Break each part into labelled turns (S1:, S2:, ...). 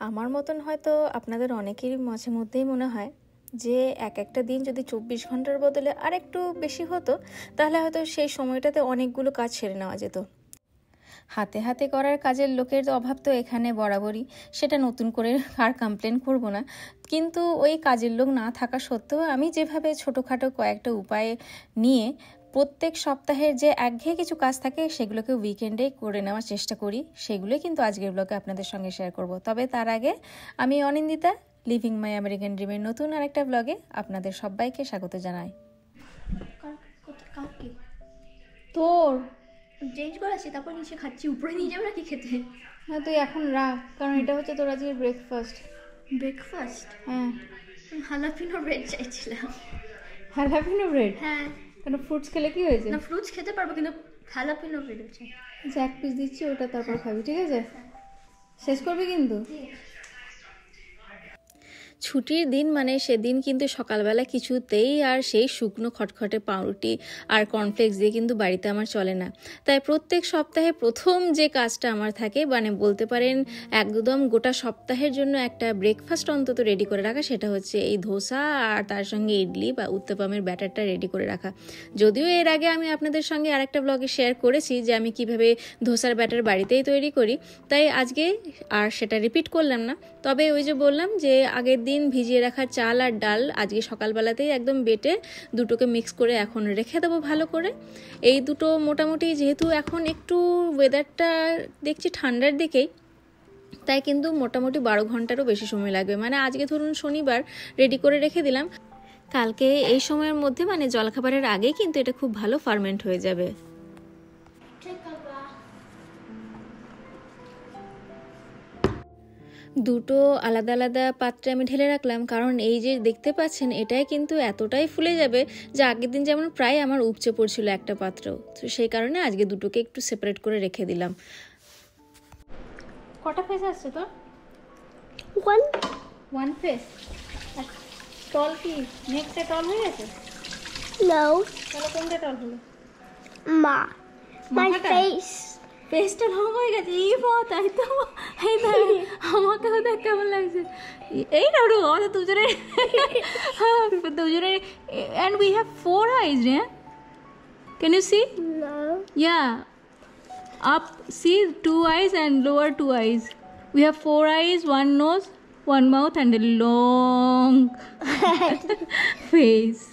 S1: আমার মতন হয়তো আপনাদের অনেকেরই মাঝে মধ্যেই মনে হয় যে একটা দিন যদি 24 ঘন্টার বদলে আর একটু বেশি হতো তাহলে হয়তো সেই সময়টাতে অনেকগুলো কাজ সেরে নেওয়া যেত। হাতে হাতে করার কাজের লোকের অভাব তো এখানে বরাবরই, সেটা নতুন করে আর কমপ্লেন করব না। কিন্তু ওই কাজের লোক না থাকা সত্ত্বেও আমি যেভাবে ছোটোখাটো কয়েকটা উপায় নিয়ে প্রত্যেক সপ্তাহের যে একঘেয়ে কিছু কাজ থাকে সেগুলোকে উইকেন্ডে করে নেওয়ার চেষ্টা করি, সেগুলোই কিন্তু আজকের ব্লগে আপনাদের সঙ্গে শেয়ার করব। তবে তার আগে আমি অনিন্দিতা, লিভিং মাই আমেরিকান ড্রিমের নতুন আরেকটা ব্লগে আপনাদের সবাইকে স্বাগত জানাই।
S2: তোর চেঞ্জ করাচ্ছি, তারপর নিচে খাচ্ছি, উপরে নিয়ে যাবে নাকি খেতে?
S1: হ্যাঁ তুই এখন রাখ, কারণ এটা হচ্ছে তোর আজকের ব্রেকফাস্ট।
S2: ব্রেকফাস্ট?
S1: হ্যাঁ,
S2: হালাপিনো ব্রেড চাইছিলাম।
S1: Jalapeno bread?
S2: হ্যাঁ।
S1: কেন, ফ্রুটস খেলে কি হয়েছে?
S2: না, ফ্রুটস খেতে পারবো কিন্তু হালাপিনো ব্রেড আছে।
S1: আচ্ছা, এক পিস দিচ্ছি, ওটা তারপর খাবি, ঠিক আছে? শেষ করবি কিন্তু। ছুটির দিন মানে সেদিন কিন্তু সকালবেলা কিছুতেই আর সেই শুকনো খটখটে পাউরুটি আর কর্নফ্লেক্স দিয়ে কিন্তু বাড়িতে আমার চলে না। তাই প্রত্যেক সপ্তাহে প্রথম যে কাজটা আমার থাকে, মানে বলতে পারেন একদম গোটা সপ্তাহের জন্য একটা ব্রেকফাস্ট অন্তত রেডি করে রাখা, সেটা হচ্ছে এই ধোসা আর তার সঙ্গে ইডলি বা উত্তপমের ব্যাটারটা রেডি করে রাখা। যদিও এর আগে আমি আপনাদের সঙ্গে আরেকটা ব্লগে শেয়ার করেছি যে আমি কিভাবে ধোসার ব্যাটার বাড়িতেই তৈরি করি, তাই আজকে আর সেটা রিপিট করলাম না। তবে ওই যে বললাম যে আগের দিন ভিজিয়ে রাখা চাল আর ডাল আজকে সকালবেলাতেই একদম বেটে দুটোকে মিক্স করে এখন রেখে দেবো ভালো করে। এই দুটো মোটামুটি যেহেতু এখন একটু ওয়েদারটা দেখছি ঠান্ডার দিকেই, তাই কিন্তু মোটামুটি 12 ঘন্টারও বেশি সময় লাগবে। মানে আজকে ধরুন শনিবার রেডি করে রেখে দিলাম, কালকে এই সময়ের মধ্যে মানে জলখাবারের আগেই কিন্তু এটা খুব ভালো ফার্মেন্ট হয়ে যাবে। দুটো আলাদা আলাদা পাত্রে আমি ঢেলে রাখলাম, কারণ এই যে দেখতে পাচ্ছেন এটাই কিন্তু এতটাই ফুলে যাবে যে আগের দিন যেমন প্রায় আমার উপচে পড়ছিল একটা পাত্র, তো সেই কারণে আজকে দুটোকে একটু সেপারেট করে রেখে দিলাম। কটা ফেস আসছে তোর? One face. টল কি নেকটা টল হয়ে গেছে? তাহলে কোনটা টল হলো?
S2: My face.
S1: ফেসটা লং হয়ে গেছে? এই তাই তো, এই আমাকেও দেখ কেমন লাগছে। এই না আমাদের দুজনের দুজনের, and we have 4 eyes, yeah? Can you see?
S2: No.
S1: Yeah, up see 2 eyes and lower 2 eyes. We have 4 eyes, 1 nose, 1 mouth and a long face.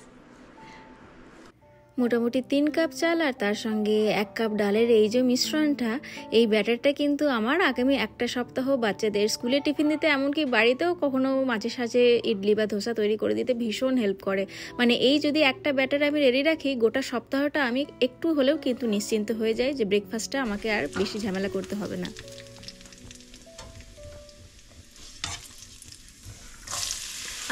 S1: মোটামুটি 3 কাপ চাল আর তার সঙ্গে 1 কাপ ডালের এই যে মিশ্রণটা, এই ব্যাটারটা কিন্তু আমার আগামী একটা সপ্তাহ বাচ্চাদের স্কুলে টিফিন দিতে, এমনকি বাড়িতেও কখনো মাঝে সাঝে ইডলি বা ধোসা তৈরি করে দিতে ভীষণ হেল্প করে। মানে এই যদি একটা ব্যাটার আমি রেডি রাখি, গোটা সপ্তাহটা আমি একটু হলেও কিন্তু নিশ্চিন্ত হয়ে যাই যে ব্রেকফাস্টটা আমাকে আর বেশি ঝামেলা করতে হবে না।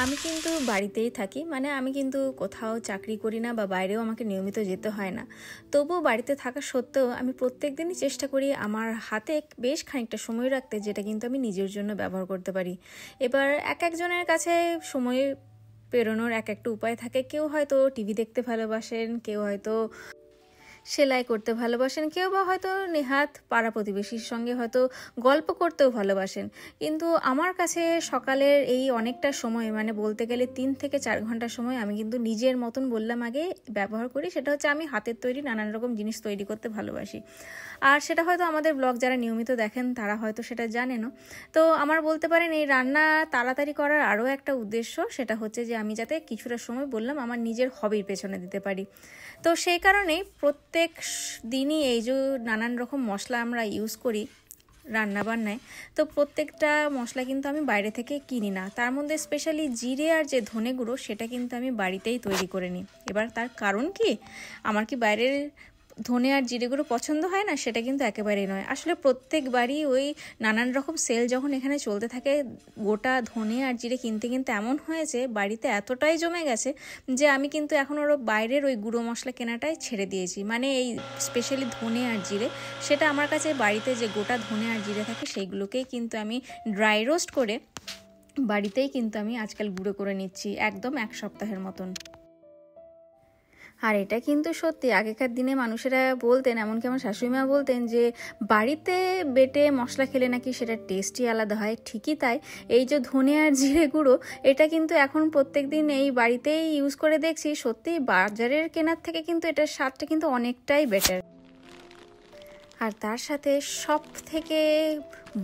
S1: আমি কিন্তু বাড়িতেই থাকি, মানে আমি কিন্তু কোথাও চাকরি করি না বা বাইরেও আমাকে নিয়মিত যেতে হয় না। তবুও বাড়িতে থাকা সত্ত্বেও আমি প্রত্যেক দিনই চেষ্টা করি আমার হাতে বেশ খানিকটা সময় রাখতে, যেটা কিন্তু আমি নিজের জন্য ব্যবহার করতে পারি। এবার একজনের কাছে সময় পেরোনোর একটা উপায় থাকে। কেউ হয়তো টিভি দেখতে ভালোবাসেন, কেউ হয়তো সেলাই করতে ভালোবাসেন, কেউ বা হয়তো নেহাত পাড়া প্রতিবেশীর সঙ্গে হয়তো গল্প করতেও ভালোবাসেন। কিন্তু আমার কাছে সকালের এই অনেকটা সময়, মানে বলতে গেলে 3 থেকে 4 ঘন্টা সময় আমি কিন্তু নিজের মতন বললাম আগে ব্যবহার করি। সেটা হচ্ছে আমি হাতের তৈরি নানান রকম জিনিস তৈরি করতে ভালোবাসি। আর সেটা হয়তো আমাদের ব্লগ যারা নিয়মিত দেখেন তারা হয়তো সেটা জানেনও। তো আমার বলতে পারেন এই রান্না তাড়াতাড়ি করার আরও একটা উদ্দেশ্য, সেটা হচ্ছে যে আমি যাতে কিছুটা সময় বললাম আমার নিজের হবির পেছনে দিতে পারি। তো সেই কারণেই প্রত্যেক দিনই এই যে নানান রকম মশলা আমরা ইউজ করি রান্না বান্নায়, তো প্রত্যেকটা মশলা কিন্তু আমি বাইরে থেকে কিনি না। তার মধ্যে স্পেশালি জিরে আর যে ধনে গুঁড়ো, সেটা কিন্তু আমি বাড়িতেই তৈরি করে নিই। এবার তার কারণ কি, আমার কি বাইরের ধনে আর জিরেগুলো পছন্দ হয় না? সেটা কিন্তু একেবারেই নয়। আসলে প্রত্যেকবারই ওই নানান রকম সেল যখন এখানে চলতে থাকে, গোটা ধনে আর জিরে কিনতে কিনতে এমন হয়েছে বাড়িতে এতটাই জমে গেছে যে আমি কিন্তু এখন ওর বাইরের ওই গুঁড়ো মশলা কেনাটাই ছেড়ে দিয়েছি। মানে এই স্পেশালি ধনে আর জিরে, সেটা আমার কাছে বাড়িতে যে গোটা ধনে আর জিরে থাকে সেইগুলোকেই কিন্তু আমি ড্রাই রোস্ট করে বাড়িতেই কিন্তু আমি আজকাল গুঁড়ো করে নিচ্ছি, একদম 1 সপ্তাহের মতন। আর এটা কিন্তু সত্যি, আগেকার দিনে মানুষেরা বলতেন, এমনকি আমার শাশুড়িমা বলতেন যে বাড়িতে বেটে মশলা খেলে নাকি সেটা টেস্টই আলাদা হয়। ঠিকই তাই, এই যে ধনে আর জিরে গুঁড়ো, এটা কিন্তু এখন প্রত্যেক দিন এই বাড়িতেই ইউজ করে দেখছি, সত্যিই বাজারের কেনার থেকে কিন্তু এটার স্বাদটা কিন্তু অনেকটাই বেটার। আর তার সাথে সব থেকে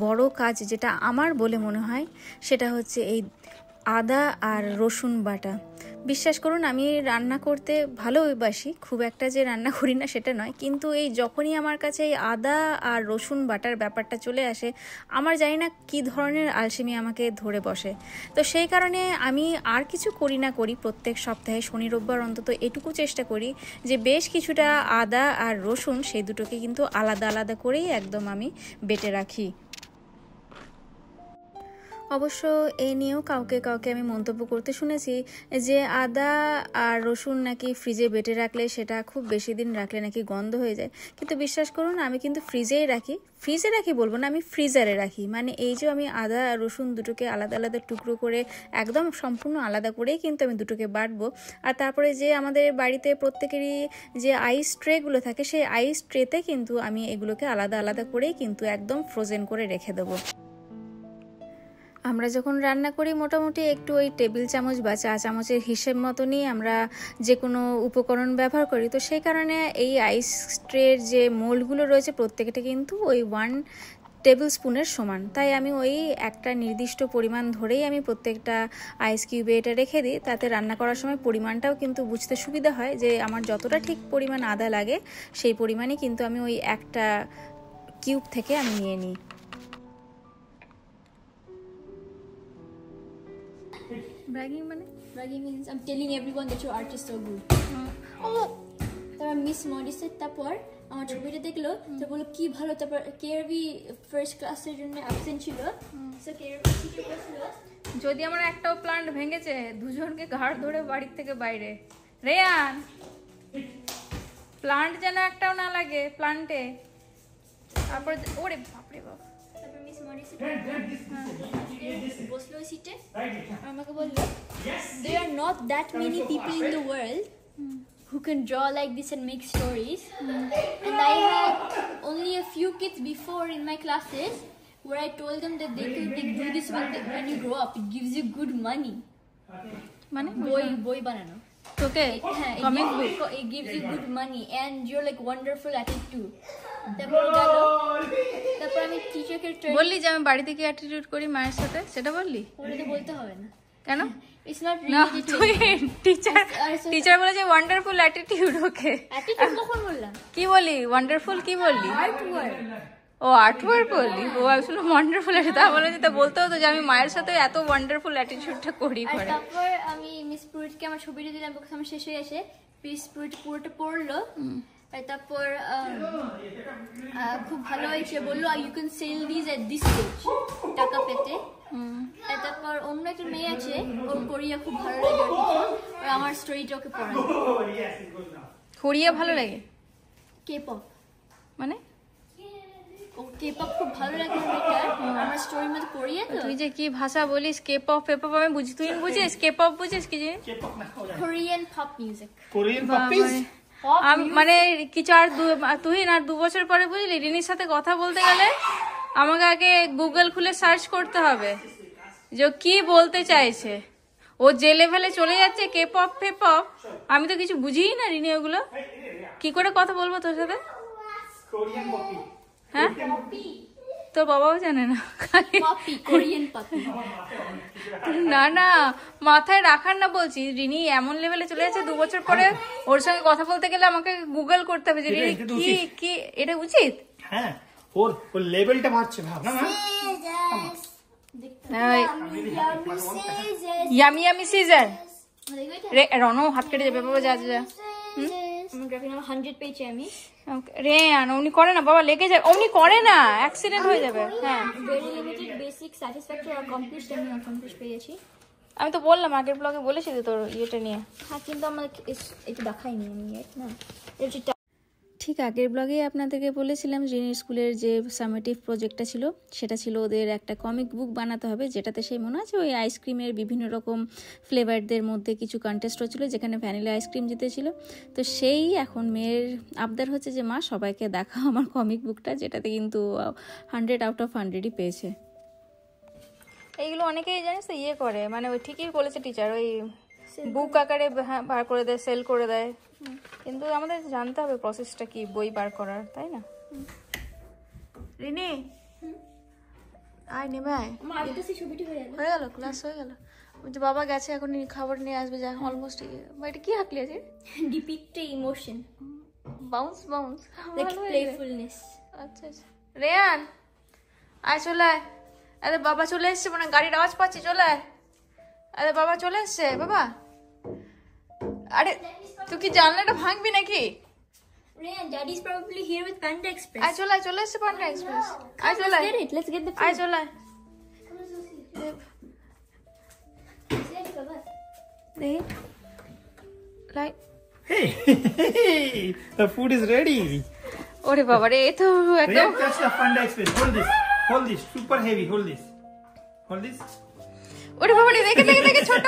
S1: বড় কাজ যেটা আমার বলে মনে হয় সেটা হচ্ছে এই আদা আর রসুন বাটা। বিশ্বাস করুন, আমি রান্না করতে ভালোবাসি, খুব একটা যে রান্না করি না সেটা নয়, কিন্তু এই যখনই আমার কাছে এই আদা আর রসুন বাটার ব্যাপারটা চলে আসে, আমার জানি না কী ধরনের আলসেমি আমাকে ধরে বসে। তো সেই কারণে আমি আর কিছু করি না করি, প্রত্যেক সপ্তাহে শনি রোববার অন্তত এটুকু চেষ্টা করি যে বেশ কিছুটা আদা আর রসুন সেই দুটোকে কিন্তু আলাদা আলাদা করেই একদম আমি বেটে রাখি। অবশ্য এ নিয়েও কাউকে কাউকে আমি মন্তব্য করতে শুনেছি যে আদা আর রসুন নাকি ফ্রিজে বেটে রাখলে সেটা খুব বেশি দিন রাখলে নাকি গন্ধ হয়ে যায়। কিন্তু বিশ্বাস করুন, আমি কিন্তু ফ্রিজে রাখি বলবো না, আমি ফ্রিজারে রাখি। মানে এই যে আমি আদা আর রসুন দুটোকে আলাদা আলাদা টুকরো করে একদম সম্পূর্ণ আলাদা করেই কিন্তু আমি দুটোকে বাটবো। আর তারপরে যে আমাদের বাড়িতে প্রত্যেকেরই যে আইস ট্রেগুলো থাকে, সেই আইস ট্রেতে কিন্তু আমি এগুলোকে আলাদা আলাদা করেই কিন্তু একদম ফ্রোজেন করে রেখে দেবো। আমরা যখন রান্না করি মোটামুটি একটু ওই টেবিল চামচ বা চা চামচের হিসেব মতনই আমরা যে কোনো উপকরণ ব্যবহার করি। তো সেই কারণে এই আইস ট্রের যে মোল্ডগুলো রয়েছে প্রত্যেকটা কিন্তু ওই 1 টেবিল স্পুনের সমান। তাই আমি ওই একটা নির্দিষ্ট পরিমাণ ধরেই আমি প্রত্যেকটা আইস কিউবে এটা রেখে দিই। তাতে রান্না করার সময় পরিমাণটাও কিন্তু বুঝতে সুবিধা হয় যে আমার যতটা ঠিক পরিমাণ আদা লাগে সেই পরিমাণই কিন্তু আমি ওই একটা কিউব থেকে আমি নিয়ে নিই।
S2: Bragging means I'm telling everyone that your art is so good. তারপর মিস মরিসের তারপর আমার ছবিটা দেখলো, তো বললো কি ভালো। তারপর কেরবি ফার্স্ট ক্লাসের জন্য অ্যাবসেন্ট ছিল, সো কেরবি টিচার বলছিল
S1: যদি আমার একটাও প্লান্ট ভেঙেছে দুজনকে ঘাড় ধরে বাড়ির থেকে বাইরে। রেয়ান, প্লান্ট যেন একটাও না লাগে প্লান্টে। তারপর ওরে বাপরে বাপ,
S2: তারপর মিস মরিসের বসলো সিটে, আমাকে বললো there are not that many people in the world who can draw like this and make stories, and I had only a few kids before in my classes where I told them that they do this when you grow up, it gives you good money.
S1: মানে
S2: boy banano
S1: তোকে comic book,
S2: it gives you good money and you're like wonderful at it too. তারপর আমি টিচারকে
S1: বললি যে আমি বাড়িতে কি অ্যাটিটিউড করি মায়ের সাথে, সেটা বললি?
S2: ওটা তো বলতে হবে না।
S1: কেন?
S2: It's not
S1: না,
S2: really
S1: টিচার বলে যে ওয়ান্ডারফুল অ্যাটিটিউড। ওকে,
S2: attitude কখন বললাম?
S1: কি বলি? ওয়ান্ডারফুল কি বললি?
S2: Artwork.
S1: ও আর্টওয়ার্ক বললি? ও আসলে ওয়ান্ডারফুল। তা বলে যেটা বলতে হতো যে আমি মায়ের সাথে এত ওয়ান্ডারফুল অ্যাটিটিউডটা করি
S2: আর
S1: করে।
S2: তারপর আমি মিস প্রুইটকে আমার ছবিটা দিলাম, বিকজ আমার শেষ হয়ে গেছে। মিস প্রুইট পুরোটা পড়লো, আর তারপর খুব ভালো হয়েছে বললো, you can sell this at this stage, টাকা পেতে। আর তারপর অন্য একটা মেয়ে আছে, ওর কোরিয়া খুব ভালো লাগে, আর আমার স্টোরিটা ওকে পড়ায়।
S1: কোরিয়া ভালো লাগে?
S2: কে-পপ
S1: মানে
S2: ও কে-পপ খুব ভালো লাগে মেয়েটার, আমার স্টোরির মধ্যে কোরিয়া। তো
S1: তুই যে কি ভাষা বলিস, কে-পপ পেপপ আমি বুঝি, তুই বুঝিস কে-পপ বুঝিস কি জিনিস?
S2: Korean pop music.
S3: Korean Poppy's
S1: মানে কিছু আর তুই না 2 বছর পরে বুঝলি, রিনির সাথে কথা বলতে গেলে আমাকে আগে গুগল খুলে সার্চ করতে হবে যে কি বলতে চাইছে। ও যে লেভেলে চলে যাচ্ছে কে-পপ ফেপপ, আমি তো কিছু বুঝিই না রিনি ওগুলো। কি করে কথা বলবো তোর সাথে? হ্যাঁ, তোর বাবাও জানে না। না না, মাথায় রাখার না বলছি, রিনি এমন লেভেলে চলে যাচ্ছে 2 বছর পরে ওর সঙ্গে কথা বলতে গেলে আমাকে গুগল করতে হবে যে রিনি কি কি। এটা উচিত?
S3: হ্যাঁ, ওর লেভেলটা বাড়ছে, ভাব না।
S1: ইয়ামি ইয়ামি সিজার রে, রনো হাত কেটে যাবে বাবা। যা যা রে, উনি করে না বাবা, লেগে যায়। উনি করে না, অ্যাক্সিডেন্ট হয়ে যাবে। হ্যাঁ, আমি তো বললাম আগের ব্লগে বলেছি তো তোর ইয়েটা নিয়ে।
S2: হ্যাঁ, কিন্তু আমার একটু দেখাইনি আমি না।
S1: ঠিক আগের ব্লগেই আপনাদেরকে বলেছিলাম রিনির স্কুলের যে সামেটিভ প্রজেক্টটা ছিল সেটা ছিল ওদের একটা কমিক বুক বানাতে হবে, যেটাতে সেই মনে আছে ওই আইসক্রিমের বিভিন্ন রকম ফ্লেভারদের মধ্যে কিছু কন্টেস্ট হচ্ছিলো, যেখানে ভ্যানিলা আইসক্রিম জিতেছিল। তো সেই এখন মেয়ের আবদার হচ্ছে যে মা সবাইকে দেখাও আমার কমিক বুকটা, যেটাতে কিন্তু 100 out of 100ই পেয়েছে। এইগুলো অনেকেই জানিস তো ইয়ে করে, মানে ওই ঠিকই বলেছে টিচার, ওই বুক আকারে বার করে দেয়, সেল করে দেয়, কিন্তু আমাদের জানতে হবে প্রসেসটা কি বই বার করার, তাই না? রিনি আয় নেবে আয়, হয়ে গেল ক্লাস হয়ে গেল। যে বাবা গেছে এখন খাবার নিয়ে আসবে, যা অলমোস্ট। এটা কি হাঁকলি আছে?
S2: Depict emotion.
S1: Bounce bounce,
S2: Like playfulness.
S1: আচ্ছা আচ্ছা। রেয়ান আয়, চলে আয়। আরে বাবা চলে এসছে, মানে গাড়ির আওয়াজ পাচ্ছি, চলে আয়। আরে বাবা চলে এসছে বাবা। আরে তুই কি জানলাটা ভাঙবি নাকি?
S2: Ryan, Daddy's probably here with Panda Express.
S1: আয় চলে আয়, চলে এসছে পান্ডা এক্সপ্রেস। আয় চলে আয়,
S2: Let's get the
S1: আয়
S2: food.
S1: চলে আয়। দেখি light.
S3: Hey, the food is ready.
S1: ওরে বাবা রে, এ তো একদম।
S3: Ryan, touch the Panda Express. Hold this. Super heavy. Hold this.
S1: ওরে বাবা রে, দেখে দেখে দেখে ছোট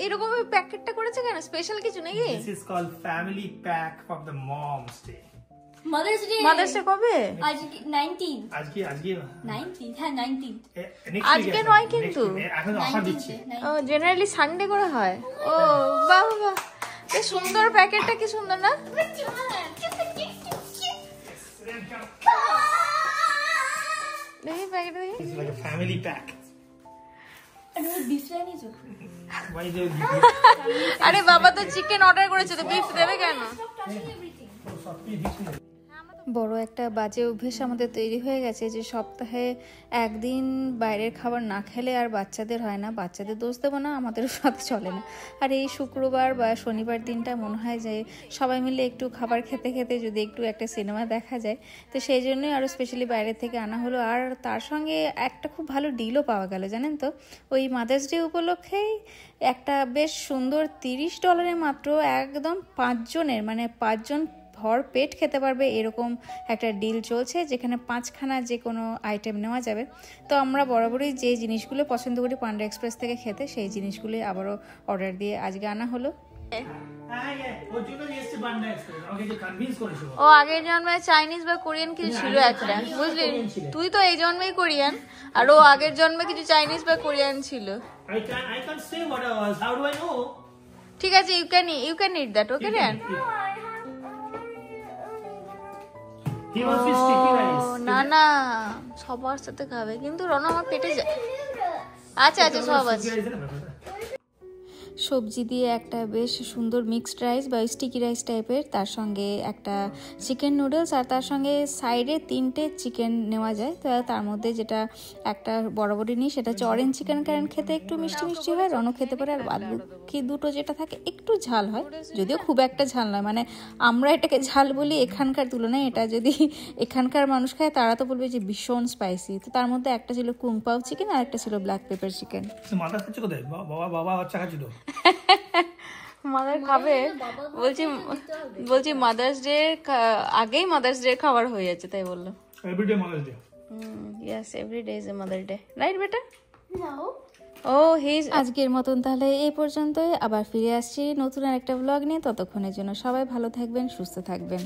S1: এরকম প্যাকেটটা করেছে কেন? স্পেশাল কিছু নাকি?
S3: This is called family pack for the mom's day.
S2: Mother's Day.
S1: Mother's day কবে?
S2: আজকে 19th.
S3: আজকে
S2: 19th. হ্যাঁ 19th.
S1: আজকে নয় কিন্তু।
S3: এখন অফার দিচ্ছি।
S1: ও জেনারেলি সানডে করে হয়। ও বাহ বাহ, বেশ সুন্দর প্যাকেটটা, কি সুন্দর না? দেখি প্যাকেটটা দেখি।
S3: It's like a family pack. Why they will give you?
S1: আরে বাবা তো চিকেন অর্ডার করেছে, তো বিফ দেবে কেন? বড় একটা বাজে অভ্যেস আমাদের তৈরি হয়ে গেছে যে সপ্তাহে একদিন বাইরের খাবার না খেলে আর বাচ্চাদের হয় না। বাচ্চাদের দোষ দেবো না, আমাদেরও সাথে চলে না। আর এই শুক্রবার বা শনিবার দিনটা মনে হয় যে সবাই মিলে একটু খাবার খেতে খেতে যদি একটু একটা সিনেমা দেখা যায়, তো সেই জন্যই আরও স্পেশালি বাইরে থেকে আনা হলো। আর তার সঙ্গে একটা খুব ভালো ডিলও পাওয়া গেল জানেন তো, ওই মাদার্স ডে উপলক্ষেই একটা বেশ সুন্দর $30 মাত্র একদম 5 জনের, মানে 5 জন ভর পেট খেতে পারবে এরকম একটা ডিল চলছে, যেখানে 5খানা যে কোনো আইটেম নেওয়া যাবে। তো আমরা বরাবরই যে জিনিসগুলো পছন্দ করি পান্ডা এক্সপ্রেস থেকে খেতে, সেই জিনিসগুলো আবারও অর্ডার দিয়ে আজকে আনা হলো। ও আগের জন্মে চাইনিজ বা কোরিয়ান কিছু ছিল একটা, বুঝলি? তুই তো এই জন্মেই কোরিয়ান, আর ও আগের জন্মে কিছু চাইনিজ বা কোরিয়ান ছিল।
S3: I can't say what I was. How do I know?
S1: ঠিক আছে, you can eat that, okay Ryan?
S3: He wants to sticky rice.
S1: না না, সবার সাথে খাবে, কিন্তু রনা আমার পেটে যায়। আচ্ছা আচ্ছা, সব আছে। সবজি দিয়ে একটা বেশ সুন্দর মিক্সড রাইস বা স্টিকি রাইস টাইপের, তার সঙ্গে একটা চিকেন নুডলস, আর তার সঙ্গে সাইডে 3টে চিকেন নেওয়া যায়। তো তার মধ্যে যেটা একটা বরাবরই নিই সেটা হচ্ছে অরেঞ্জ চিকেন, কারণ খেতে একটু মিষ্টি মিষ্টি হয়, রনও খেতে পারে। আর বাকি দুটো যেটা থাকে একটু ঝাল হয়, যদিও খুব একটা ঝাল নয়, মানে আমরা এটাকে ঝাল বলি এখানকার তুলনায়। এটা যদি এখানকার মানুষ খায় তারা তো বলবে যে ভীষণ স্পাইসি। তো তার মধ্যে একটা ছিল কুংপাও চিকেন আর একটা ছিল ব্ল্যাক পেপার চিকেন।
S3: মাথা খাচ্ছে কোথায়? বাবা বাচ্চা খাচ্ছি তো।
S1: মাদার খাবে, বলছি মাদার্স ডে আগেই মাদার্স ডে খাবার হয়ে যাচ্ছে, তাই বললো।
S3: Everyday mother's day.
S1: Yes, every day is a mother day, right বেটা?
S2: No.
S1: ও হিজ। আজকের মতন তাহলে এই পর্যন্তই, আবার ফিরে আসছি নতুন আরেকটা ব্লগ নিয়ে। ততক্ষণের জন্য সবাই ভালো থাকবেন, সুস্থ থাকবেন।